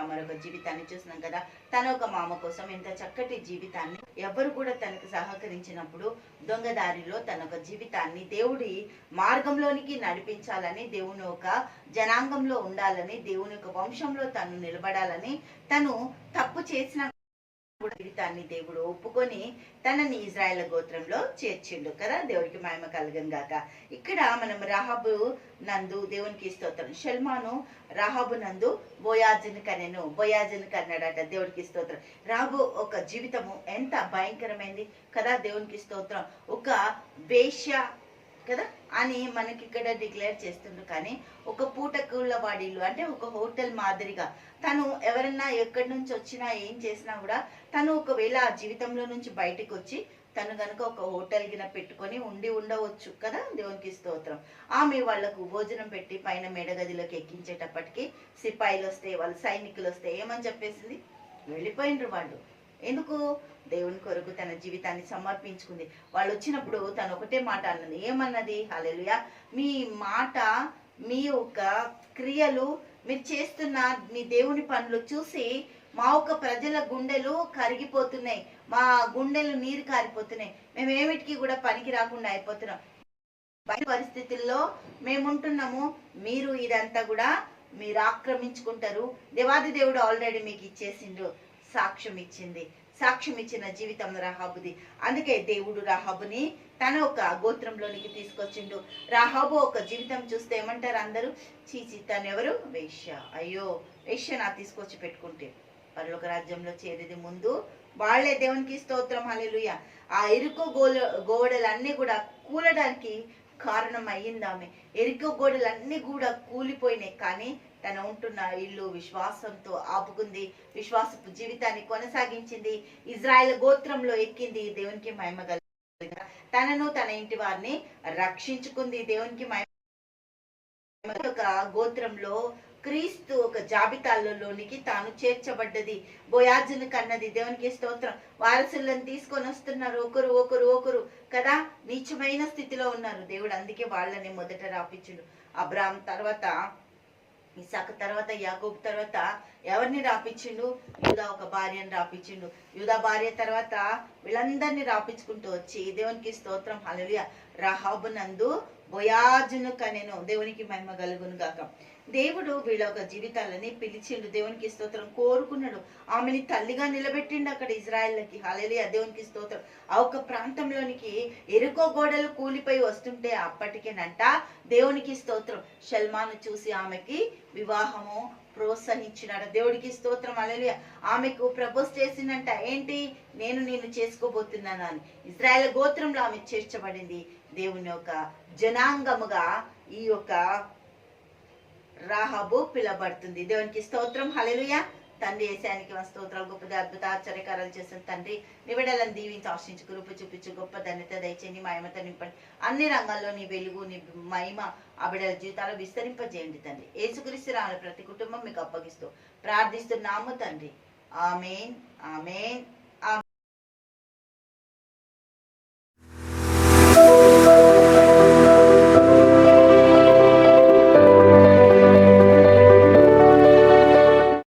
మరొక జీవితాన్ని చూసినాం కదా. తన ఒక మామ కోసం ఎంత చక్కటి జీవితాన్ని, ఎవరు కూడా తనకు సహకరించినప్పుడు దొంగదారిలో తన ఒక జీవితాన్ని దేవుడి మార్గంలోనికి నడిపించాలని, దేవుని ఒక జనాంగంలో ఉండాలని, దేవుని యొక్క వంశంలో తను నిలబడాలని, తను తప్పు చేసిన జీవితాన్ని దేవుడు ఒప్పుకొని తనని ఇజ్రాయేల్ గోత్రంలో చేర్చిండు కదా. దేవుడికి మహిమ కలుగను గాక. ఇక్కడ మనం రాహాబు నందు దేవునికి స్తోత్రం. షల్మాను రాహాబు నందు బోయాజుని కనెను, బోయాజుని కన్నాడట. దేవుడికి స్తోత్రం. రాబు ఒక జీవితము ఎంత భయంకరమైంది కదా. దేవునికి స్తోత్రం. ఒక వేశ్య కదా అని మనకి ఇక్కడ డిక్లేర్ చేస్తుండ్రు. కానీ ఒక పూటకుళ్ళ వాడిల్లు అంటే ఒక హోటల్ మాదిరిగా తను ఎవరన్నా ఎక్కడి నుంచి వచ్చినా ఏం చేసినా కూడా తను ఒకవేళ ఆ జీవితంలో నుంచి బయటకు వచ్చి తను గనుక ఒక హోటల్ గిన పెట్టుకొని ఉండవచ్చు కదా. దేవునికి స్తోత్రం. ఆమె వాళ్లకు భోజనం పెట్టి పైన మేడగదిలోకి ఎక్కించేటప్పటికి సిపాయిలు వస్తే, వాళ్ళ సైనికులు వస్తే ఏమని చెప్పేసింది, వెళ్ళిపోయినరు వాళ్ళు. ఎందుకు? దేవుని కొరకు తన జీవితాన్ని సమర్పించుకుంది. వాళ్ళు వచ్చినప్పుడు తను ఒకటే మాట అన్నది. ఏమన్నది? హల్లెలూయా. మీ మాట, మీ యొక్క క్రియలు, మీరు చేస్తున్న మీ దేవుని పనులు చూసి మా ఒక ప్రజల గుండెలు కరిగిపోతున్నాయి, మా గుండెలు నీరు కారిపోతున్నాయి, మేము ఏమిటికి కూడా పనికి రాకుండా అయిపోతున్నాం. బయట పరిస్థితుల్లో మేముంటున్నాము, మీరు ఇదంతా కూడా మీరు ఆక్రమించుకుంటారు. దేవాది దేవుడు ఆల్రెడీ మీకు ఇచ్చేసిండు, సాక్ష్యం ఇచ్చిన జీవితం రాహాబుది. అందుకే దేవుడు రాహాబుని తన ఒక గోత్రంలోనికి తీసుకొచ్చిండు. రాహాబు ఒక జీవితం చూస్తే ఏమంటారు అందరూ, చీచి తనెవరు? వేశ్య. అయ్యో వేశ్య నా తీసుకొచ్చి పెట్టుకుంటే పరలోక రాజ్యంలో చేరేది ముందు వాళ్లే. దేవునికి స్తోత్రం. హల్లెలూయా. ఆ ఇరుకు గోడలన్నీ కూడా కూలడానికి కారణం అయ్యింది ఆమె. ఎరుకు గోడలన్నీ కూడా కూలిపోయినాయి. కానీ తన ఉంటున్న ఇల్లు విశ్వాసంతో ఆపుకుంది, విశ్వాసపు జీవితాన్ని కొనసాగించింది, ఇజ్రాయెల్ గోత్రంలో ఎక్కింది. దేవునికి మహిమ కలుగును. తనను తన ఇంటి వారిని రక్షించుకుంది. దేవునికి మహిమ. ఒక గోత్రంలో క్రీస్తు ఒక జాబితాలలోనికి తాను చేర్చబడ్డది. బోయాజును కన్నది. దేవునికి స్తోత్రం. వారసులను తీసుకొని వస్తున్నారు ఒకరు కదా. నీచమైన స్థితిలో ఉన్నారు. దేవుడు అందుకే వాళ్ళని మొదట రాపించుడు. అబ్రాహాం తర్వాత ఇసాకు తర్వాత యాకోబు తర్వాత ఎవరిని రాపించిండు? యూదా ఒక భార్యను రాపించిండు. యూదా భార్య తర్వాత వీళ్ళందరినీ రాపించుకుంటూ వచ్చి దేవునికి స్తోత్రం. హల్లెలూయా. రాహాబు నందు బోయాజును కనెను. దేవునికి మహిమ కలుగును గాక. దేవుడు వీళ్ళ ఒక జీవితాలని పిలిచిండు. దేవునికి స్తోత్రం. కోరుకున్నాడు. ఆమెని తల్లిగా నిలబెట్టిండు అక్కడ ఇజ్రాయెల్కి. హల్లెలూయా. దేవునికి స్తోత్రం. ఆ ఒక ప్రాంతంలోనికి ఎరుకో గోడలు కూలిపోయి వస్తుంటే అప్పటికేనంట దేవునికి స్తోత్రం షల్మాను చూసి ఆమెకి వివాహము ప్రోత్సహించినాడు. దేవుడికి స్తోత్రం. హల్లెలూయా. ఆమెకు ప్రపోజ్ చేసిందంట. ఏంటి? నేను నిన్ను చేసుకోబోతున్నాను అని. ఇజ్రాయెల్ గోత్రంలో ఆమె చేర్చబడింది. దేవుని యొక్క జనాంగముగా ఈ యొక్క రాహాబు పిలబడుతుంది. దేవునికి స్తోత్రం. హల్లెలూయా. తండ్రి యేసయ్యానికి స్తోత్రాలు. గొప్పది అద్భుత ఆశ్చర్యకారాలు చేసిన తండ్రి, నీ బిడ్డలను దీవించి ఆశించు, కృప చూపించు, గొప్ప ధన్యత దయచేయండి, మహిమతో నింపండి. అన్ని రంగాల్లో నీ వెలుగు, నీ మహిమ ఆ బిడ్డల జీవితాలు విస్తరింపజేయండి తండ్రి. యేసుక్రీస్తు రాని ప్రతి కుటుంబం మీకు అప్పగిస్తూ ప్రార్థిస్తున్నాము తండ్రి. ఆమేన్, ఆమేన్.